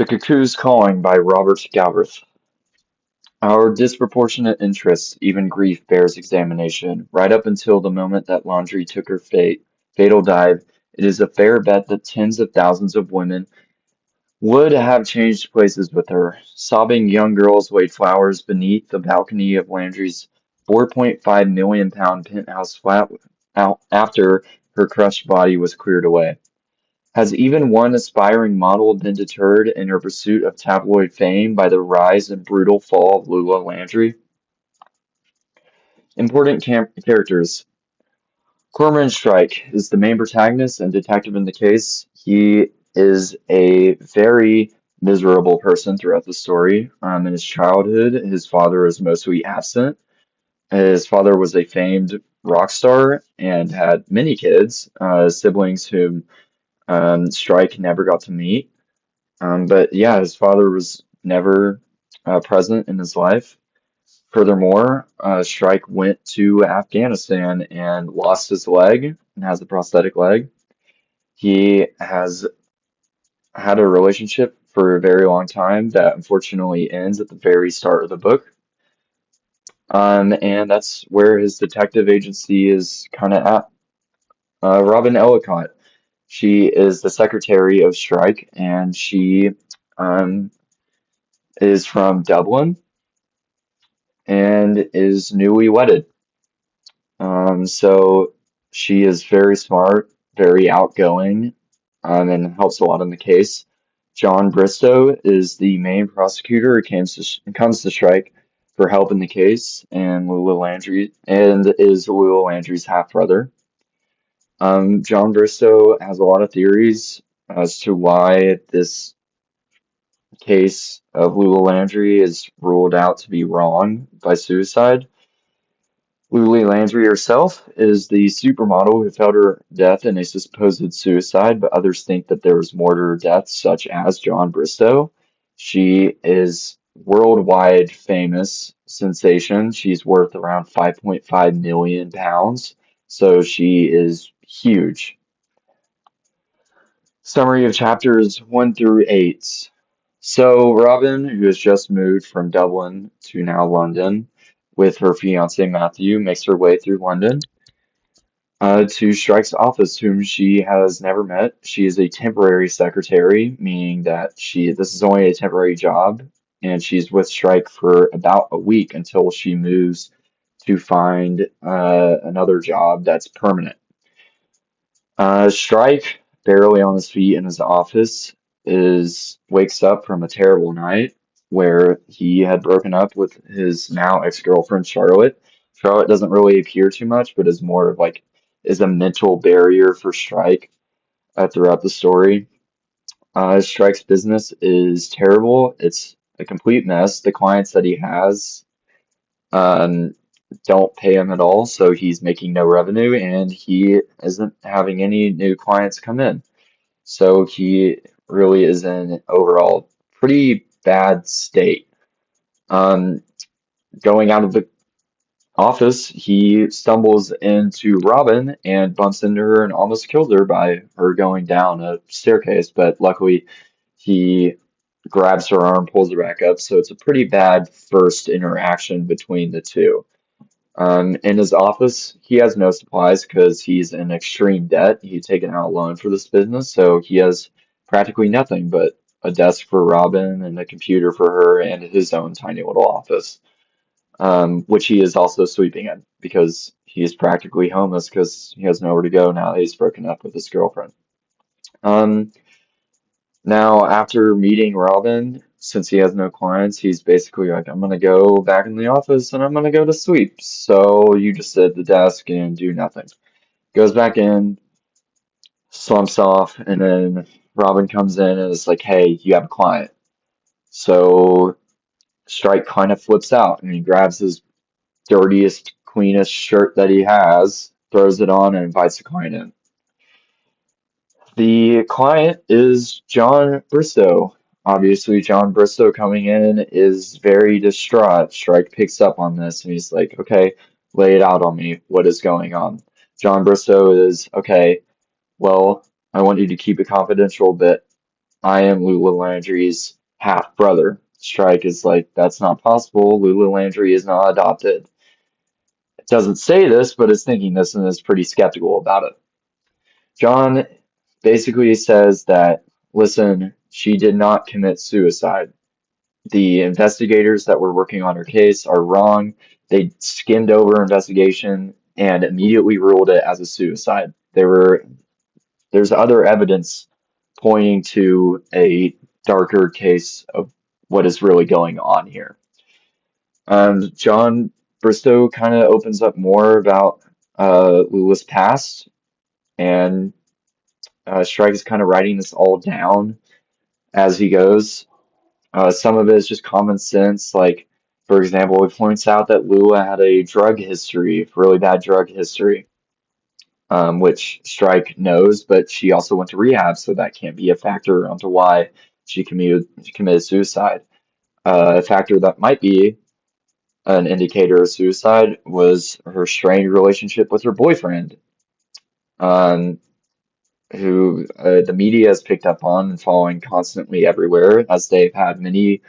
The Cuckoo's Calling by Robert Galbraith. Our disproportionate interests, even grief, bears examination. Right up until the moment that Laundry took her fatal dive, it is a fair bet that tens of thousands of women would have changed places with her. Sobbing young girls laid flowers beneath the balcony of Landry's 4.5 million pound penthouse flat out after her crushed body was cleared away. Has even one aspiring model been deterred in her pursuit of tabloid fame by the rise and brutal fall of Lula Landry? Important characters. Cormoran Strike is the main protagonist and detective in the case. He is a very miserable person throughout the story. In his childhood, his father is mostly absent. His father was a famed rock star and had many kids, siblings whom Strike never got to meet. But yeah, his father was never present in his life. Furthermore, Strike went to Afghanistan and lost his leg and has a prosthetic leg. He has had a relationship for a very long time that unfortunately ends at the very start of the book. And that's where his detective agency is kind of at. Robin Ellicott, she is the secretary of Strike, and she um, is from Dublin and is newly wedded. So she is very smart, very outgoing, and helps a lot in the case. John Bristow is the main prosecutor who comes to Strike for help in the case, and Lula Landry and is Lula Landry's half brother. John Bristow has a lot of theories as to why this case of Lula Landry is ruled out to be wrong by suicide. Lula Landry herself is the supermodel who felt her death in a supposed suicide, but others think that there was more to her death, such as John Bristow. She is worldwide famous sensation. She's worth around 5.5 million pounds, so she is huge. Summary of chapters 1 through 8. So, Robin, who has just moved from Dublin to now London with her fiance Matthew, makes her way through London to Strike's office, whom she has never met. She is a temporary secretary, meaning that this is only a temporary job, and she's with Strike for about a week until she moves to find another job that's permanent. Strike, barely on his feet in his office, is wakes up from a terrible night where he had broken up with his now ex-girlfriend Charlotte. Charlotte doesn't really appear too much, but is more of like is a mental barrier for Strike throughout the story. Strike's business is terrible. It's a complete mess. The clients that he has um, don't pay him at all, so he's making no revenue and he isn't having any new clients come in. So he really is in overall pretty bad state. Um, Going out of the office, he stumbles into Robin and bumps into her and almost kills her by her going down a staircase, but luckily he grabs her arm, pulls her back up, so it's a pretty bad first interaction between the two. In his office, he has no supplies because he's in extreme debt. He's taken out a loan for this business, so he has practically nothing but a desk for Robin and a computer for her and his own tiny little office, which he is also sleeping in because he's practically homeless because he has nowhere to go now that he's broken up with his girlfriend. Um, Now, after meeting Robin, since he has no clients, he's basically like, I'm gonna go back in the office and I'm gonna go to sleep. So you just sit at the desk and do nothing. Goes back in, slumps off, and then Robin comes in and is like, hey, you have a client. So Strike kind of flips out and he grabs his dirtiest, cleanest shirt that he has, throws it on, and invites the client in. The client is John Bristow. Obviously, John Bristow coming in is very distraught. Strike picks up on this and he's like, okay, lay it out on me. What is going on? John Bristow is, okay, well, I want you to keep it confidential, but I am Lula Landry's half brother. Strike is like, that's not possible. Lula Landry is not adopted. It doesn't say this, but it's thinking this and is pretty skeptical about it. John basically says that, listen, she did not commit suicide. The investigators that were working on her case are wrong. They skimmed over her investigation and immediately ruled it as a suicide. There's other evidence pointing to a darker case of what is really going on here. John Bristow kind of opens up more about Lula's past, and Strike is kind of writing this all down as he goes. Some of it is just common sense, like, for example, he points out that Lula had a drug history, really bad drug history, which Strike knows, but she also went to rehab, so that can't be a factor onto why she committed suicide. A factor that might be an indicator of suicide was her strained relationship with her boyfriend, um, who the media has picked up on and following constantly everywhere as they've had many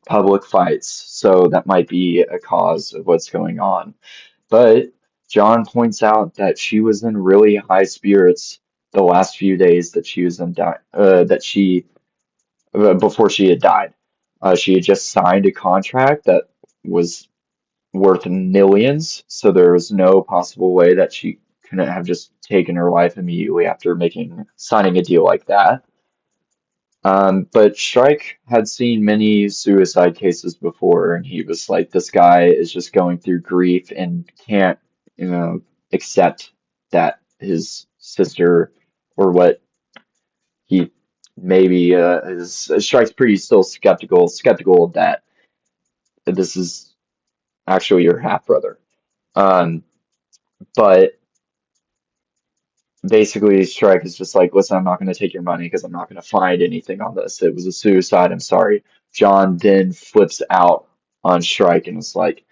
public fights. So that might be a cause of what's going on. But John points out that she was in really high spirits the last few days that she was in that she before she had died. She had just signed a contract that was worth millions, so there was no possible way that she couldn't have just taken her life immediately after making signing a deal like that. But Strike had seen many suicide cases before, and he was like, this guy is just going through grief and can't, you know, accept that his sister or what he maybe is. Strike's pretty still skeptical that this is actually your half brother. Um, but basically, Strike is just like, listen, I'm not going to take your money because I'm not going to find anything on this. It was a suicide. I'm sorry. John then flips out on Strike and is like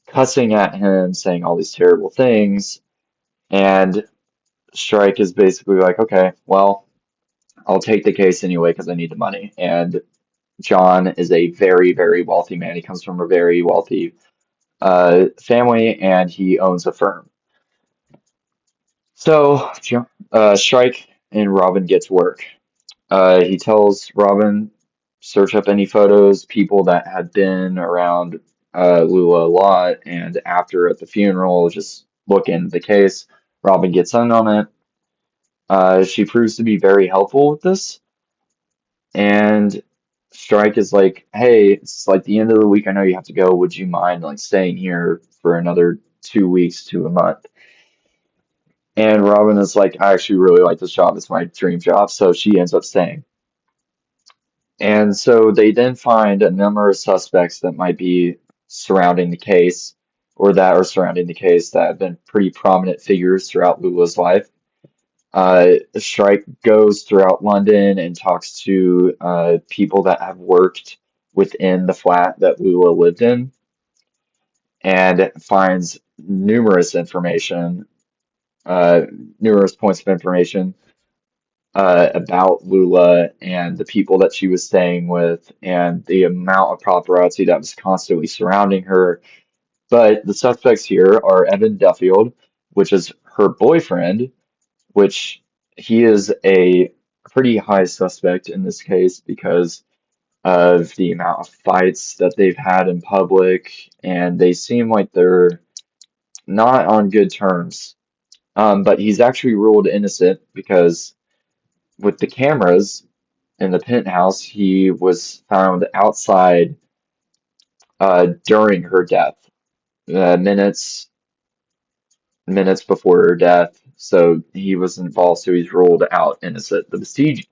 cussing at him, saying all these terrible things. And Strike is basically like, okay, well, I'll take the case anyway because I need the money. And John is a very, very wealthy man. He comes from a very wealthy family and he owns a firm. So, Strike and Robin get to work. He tells Robin, search up any photos, people that had been around Lula a lot, and after at the funeral, just look into the case. Robin gets in on it. She proves to be very helpful with this, and Strike is like, "Hey, it's like the end of the week. I know you have to go. Would you mind like staying here for another 2 weeks to a month?" And Robin is like, "I actually really like this job. It's my dream job." So she ends up staying. And so they then find a number of suspects that might be surrounding the case or that are surrounding the case that have been pretty prominent figures throughout Lula's life. Strike goes throughout London and talks to people that have worked within the flat that Lula lived in and finds uh, numerous points of information about Lula and the people that she was staying with and the amount of paparazzi that was constantly surrounding her. But the suspects here are Evan Duffield, which is her boyfriend, which he is a pretty high suspect in this case because of the amount of fights that they've had in public, and they seem like they're not on good terms. But he's actually ruled innocent because with the cameras in the penthouse, he was found outside during her death, minutes before her death. So he was involved, so he's ruled out innocent. The Vestiges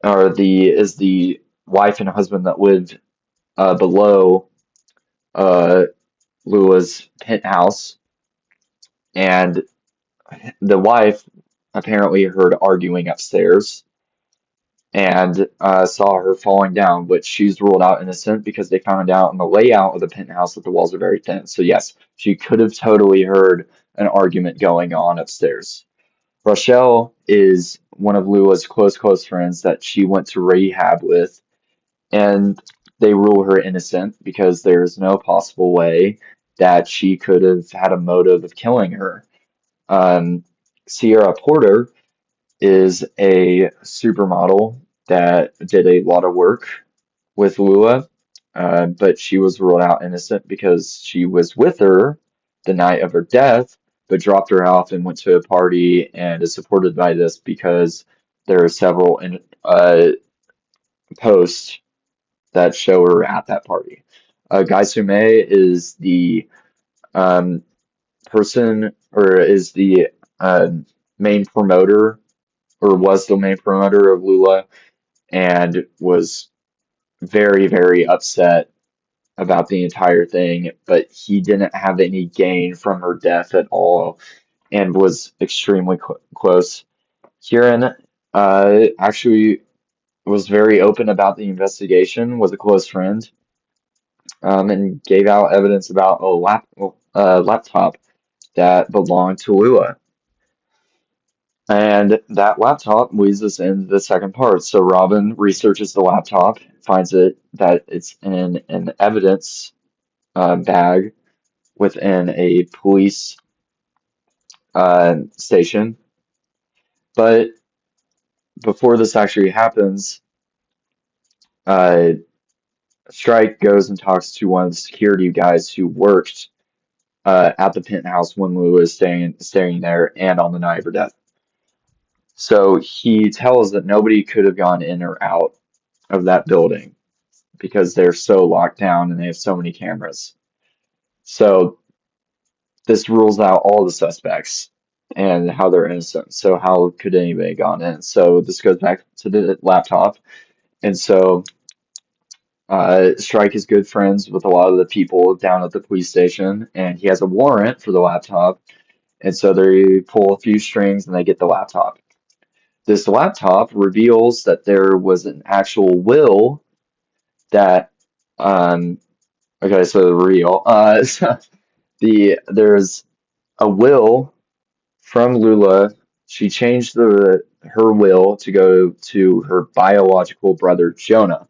is the wife and husband that lived below uh, Lula's penthouse, and the wife apparently heard arguing upstairs and saw her falling down, which she's ruled out innocent because they found out in the layout of the penthouse that the walls are very thin. So yes, she could have totally heard an argument going on upstairs. Rochelle is one of Lula's close friends that she went to rehab with, and they rule her innocent because there's no possible way that she could have had a motive of killing her. Um, Sierra Porter is a supermodel that did a lot of work with Lula, but she was ruled out innocent because she was with her the night of her death, but dropped her off and went to a party and is supported by this because there are several posts that show her at that party. Guy Sume is the um, person or is the main promoter or was the main promoter of Lula and was very upset about the entire thing, but he didn't have any gain from her death at all and was extremely close. Kieran actually was very open about the investigation, was a close friend, and gave out evidence about a laptop that belonged to Lua. And that laptop leads us into the second part. So Robin researches the laptop, finds that it's in an evidence bag within a police station. But before this actually happens, uh, Strike goes and talks to one of the security guys who worked at the penthouse when Lou was staying there and on the night of her death. So he tells that nobody could have gone in or out of that building because they're so locked down and they have so many cameras. So this rules out all the suspects and how they're innocent. So how could anybody have gone in? So this goes back to the laptop. And so Strike is good friends with a lot of the people down at the police station, and he has a warrant for the laptop. And so they pull a few strings and they get the laptop. This laptop reveals that there was an actual will that, um, okay, so real. There's a will from Lula. She changed her will to go to her biological brother Jonah.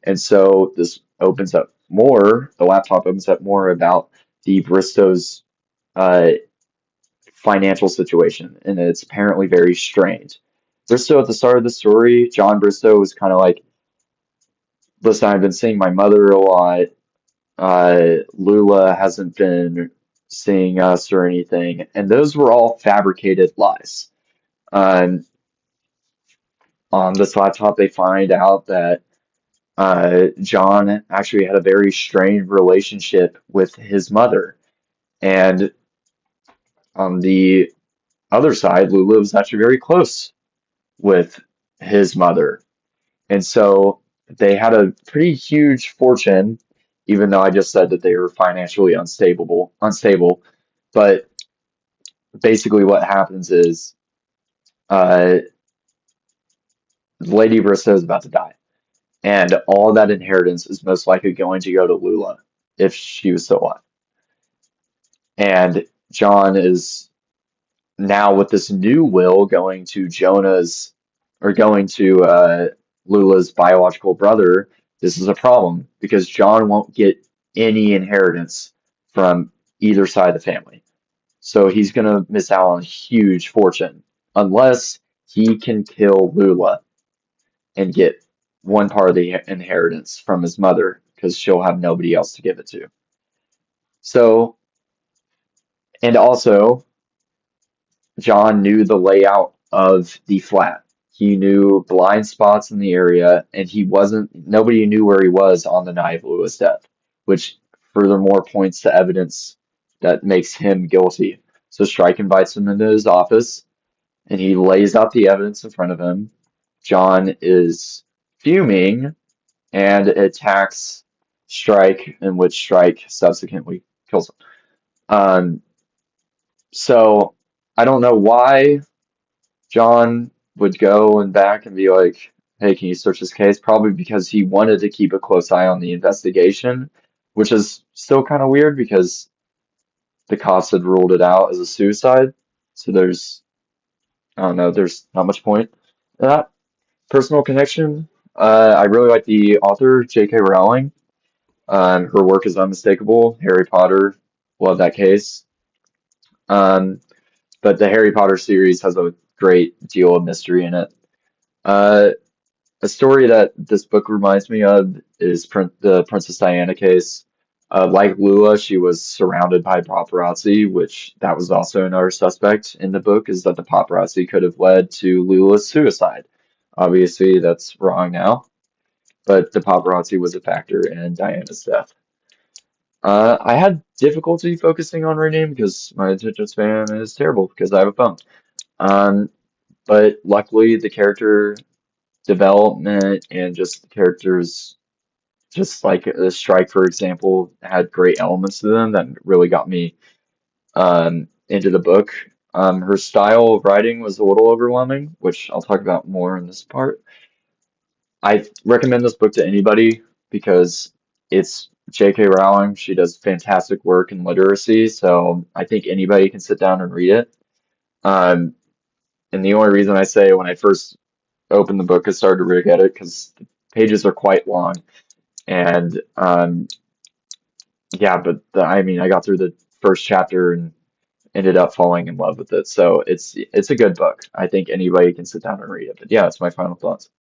And so this opens up more, the laptop opens up more about the Bristow's uh, financial situation, and it's apparently very strained. Bristow, at the start of the story, John Bristow was kind of like, listen, I've been seeing my mother a lot. Lula hasn't been seeing us or anything. And those were all fabricated lies. Um, on this laptop, they find out that John actually had a very strained relationship with his mother. And on the other side, Lula was actually very close with his mother. And so they had a pretty huge fortune, even though I just said that they were financially unstable. But basically what happens is uh, Lady Bristow is about to die. And all that inheritance is most likely going to go to Lula if she was still alive. And John is now with this new will going to going to Lula's biological brother. This is a problem because John won't get any inheritance from either side of the family. So he's going to miss out on a huge fortune unless he can kill Lula and get one part of the inheritance from his mother because she'll have nobody else to give it to. So, and also, John knew the layout of the flat. He knew blind spots in the area, and nobody knew where he was on the night of Lewis' death, which furthermore points to evidence that makes him guilty. So Strike invites him into his office, and he lays out the evidence in front of him. John is fuming and attacks Strike, in which Strike subsequently kills him. Um, so I don't know why John would go and back and be like, hey, can you search this case? Probably because he wanted to keep a close eye on the investigation, which is still kind of weird because the cops had ruled it out as a suicide. So there's I don't know, there's not much point in that. Personal connection. I really like the author, J.K. Rowling. Her work is unmistakable. Harry Potter, love that case. Um, but the Harry Potter series has a great deal of mystery in it. Uh, a story that this book reminds me of is the Princess Diana case. Like Lula, she was surrounded by paparazzi, which that was also another suspect in the book, is that the paparazzi could have led to Lula's suicide. Obviously, that's wrong now, but the paparazzi was a factor in Diana's death. I had difficulty focusing on reading because my attention span is terrible because I have a phone. Um, but luckily, the character development and just the characters, just like the strike, for example, had great elements to them that really got me into the book. Her style of writing was a little overwhelming, which I'll talk about more in this part. I recommend this book to anybody because it's J.K. Rowling. She does fantastic work in literacy, so I think anybody can sit down and read it. Um, and the only reason I say when I first opened the book, I started to regret it because the pages are quite long. And yeah, but I mean, I got through the first chapter and ended up falling in love with it. So it's a good book. I think anybody can sit down and read it. But yeah, that's my final thoughts.